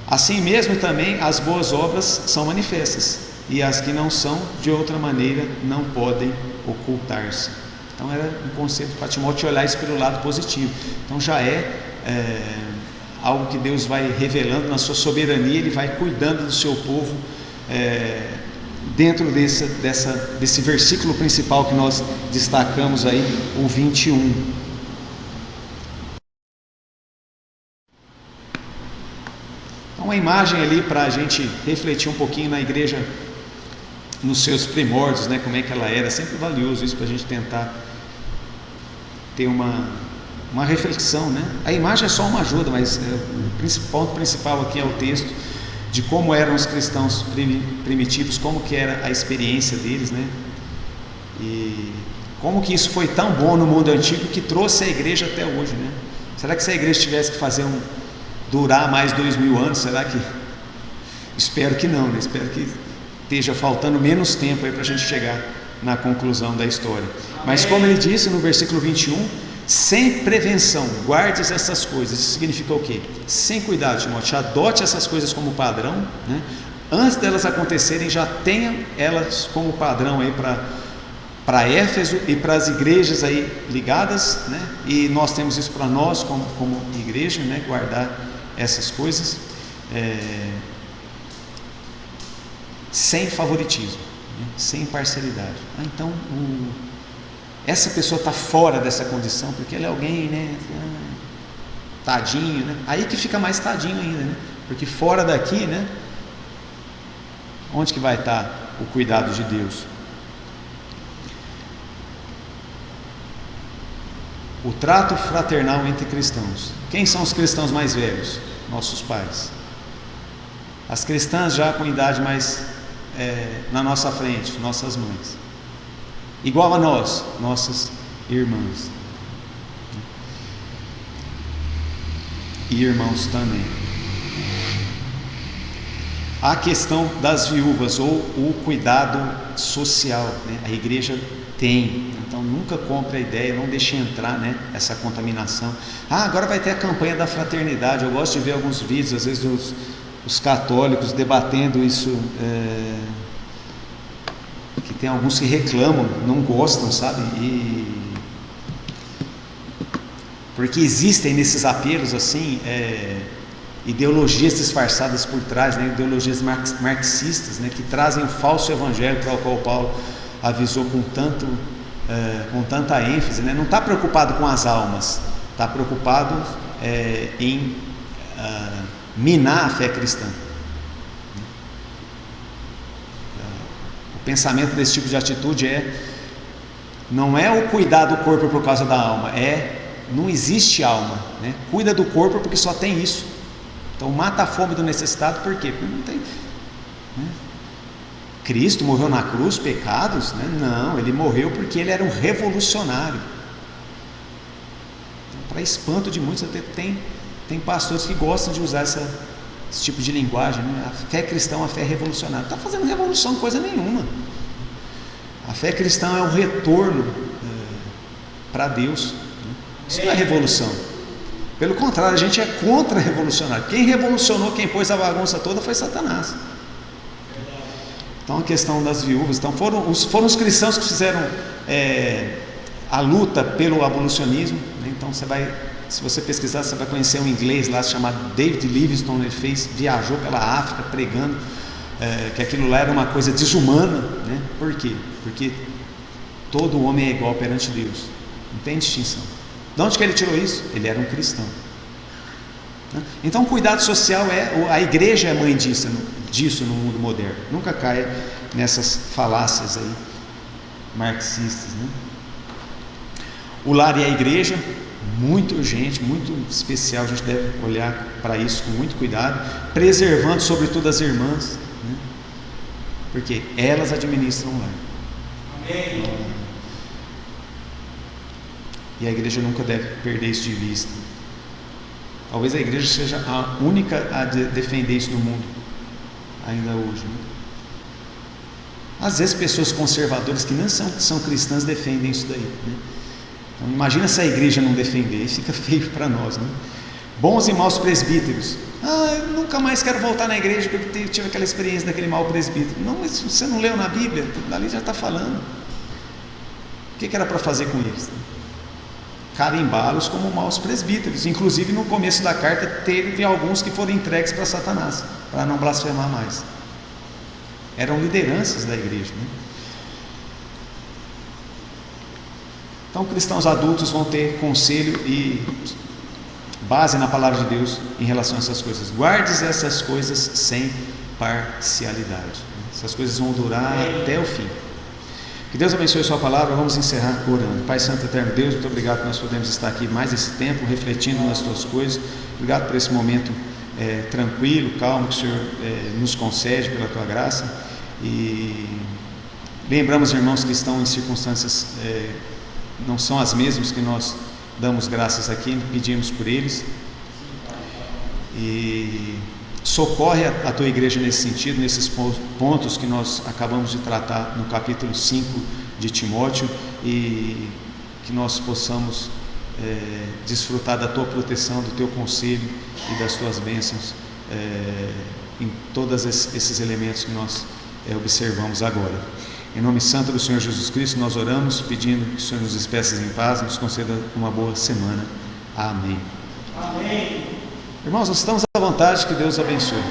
Assim mesmo também as boas obras são manifestas, e as que não são, de outra maneira, não podem ocultar-se. Então era um conceito para Timóteo olhar isso pelo lado positivo. Então já algo que Deus vai revelando na sua soberania, Ele vai cuidando do seu povo, dentro desse versículo principal que nós destacamos aí, o 21. Então, uma imagem ali para a gente refletir um pouquinho na igreja, nos seus primórdios, né, como é que ela era. É sempre valioso isso para a gente tentar ter uma reflexão, né? A imagem é só uma ajuda, mas o ponto principal aqui é o texto de como eram os cristãos primitivos, como que era a experiência deles, né? E como que isso foi tão bom no mundo antigo que trouxe a igreja até hoje, né? Será que se a igreja tivesse que fazer durar mais 2000 anos, será que? Espero que não, né? Espero que esteja faltando menos tempo aí para a gente chegar na conclusão da história. Mas como ele disse no versículo 21, sem prevenção, guardes essas coisas. Isso significa o quê? Sem cuidado, Timóteo, adote essas coisas como padrão, né? Antes delas acontecerem, já tenha elas como padrão aí para Éfeso e para as igrejas aí ligadas, né? E nós temos isso para nós como igreja, né? Guardar essas coisas, sem favoritismo, né? Sem parcialidade. Então essa pessoa está fora dessa condição porque ela é alguém, né? Tadinho, né? Aí que fica mais tadinho ainda, né? Porque fora daqui, né? Onde que vai estar o cuidado de Deus? O trato fraternal entre cristãos. Quem são os cristãos mais velhos? Nossos pais. As cristãs já com idade mais na nossa frente, nossas mães. Igual a nós, nossas irmãs. E irmãos também. A questão das viúvas ou o cuidado social, né? A igreja tem, então nunca compre a ideia, não deixe entrar, né, essa contaminação. Agora vai ter a campanha da fraternidade. Eu gosto de ver alguns vídeos, às vezes os católicos debatendo isso, que tem alguns que reclamam, não gostam, sabe? Porque existem nesses apelos assim, ideologias disfarçadas por trás, né? Ideologias marxistas, né? Que trazem o falso evangelho para o qual Paulo avisou com tanta ênfase, né? Não está preocupado com as almas, está preocupado em minar a fé cristã. O pensamento desse tipo de atitude não é o cuidar do corpo por causa da alma, não existe alma, né? Cuida do corpo porque só tem isso. Então mata a fome do necessitado, por quê? Porque não tem, né? Cristo morreu na cruz, pecados, né? Não, ele morreu porque ele era um revolucionário. Então, para espanto de muitos, até tem pastores que gostam de usar esse tipo de linguagem, né? A fé cristã é uma fé revolucionária. Não está fazendo revolução coisa nenhuma. A fé cristã é um retorno para Deus. Isso não é revolução. Pelo contrário, a gente é contra-revolucionário. Quem revolucionou, quem pôs a bagunça toda foi Satanás. Então a questão das viúvas, então foram os cristãos que fizeram a luta pelo abolicionismo, né? Então se você pesquisar, você vai conhecer um inglês lá chamado David Livingstone. Ele viajou pela África pregando que aquilo lá era uma coisa desumana, né? Por quê? Porque todo homem é igual perante Deus, não tem distinção. De onde que ele tirou isso? Ele era um cristão. Então cuidado social a igreja é mãe disso no mundo moderno. Nunca caia nessas falácias aí marxistas, né? O lar e a igreja, muito urgente, muito especial. A gente deve olhar para isso com muito cuidado, preservando sobretudo as irmãs, né? Porque elas administram o lar. Amém. E a igreja nunca deve perder isso de vista. Talvez a igreja seja a única a defender isso no mundo, ainda hoje, né? Às vezes pessoas conservadoras que não são cristãs defendem isso daí, né? Então imagina se a igreja não defender, fica feio para nós, né? Bons e maus presbíteros. Eu nunca mais quero voltar na igreja porque tive aquela experiência daquele mau presbítero. Não, mas você não leu na Bíblia? Ali já está falando. O que era para fazer com eles? Carimbá-los como maus presbíteros. Inclusive no começo da carta teve alguns que foram entregues para Satanás, para não blasfemar mais. Eram lideranças da igreja, né? Então cristãos adultos vão ter conselho e base na palavra de Deus em relação a essas coisas. Guardes essas coisas sem parcialidade. Essas coisas vão durar até o fim. Que Deus abençoe a sua palavra. Vamos encerrar orando. Pai Santo Eterno Deus, muito obrigado por nós podermos estar aqui mais esse tempo, refletindo nas tuas coisas. Obrigado por esse momento tranquilo, calmo, que o Senhor nos concede pela tua graça. E lembramos, irmãos, que estão em circunstâncias não são as mesmas que nós damos graças aqui, pedimos por eles. E socorre a tua igreja nesse sentido, nesses pontos que nós acabamos de tratar no capítulo 5 de Timóteo, e que nós possamos desfrutar da tua proteção, do teu conselho e das tuas bênçãos em todos esses elementos que nós observamos agora. Em nome santo do Senhor Jesus Cristo nós oramos, pedindo que o Senhor nos despeça em paz, nos conceda uma boa semana. Amém. Amém. Irmãos, nós estamos à vontade, que Deus abençoe.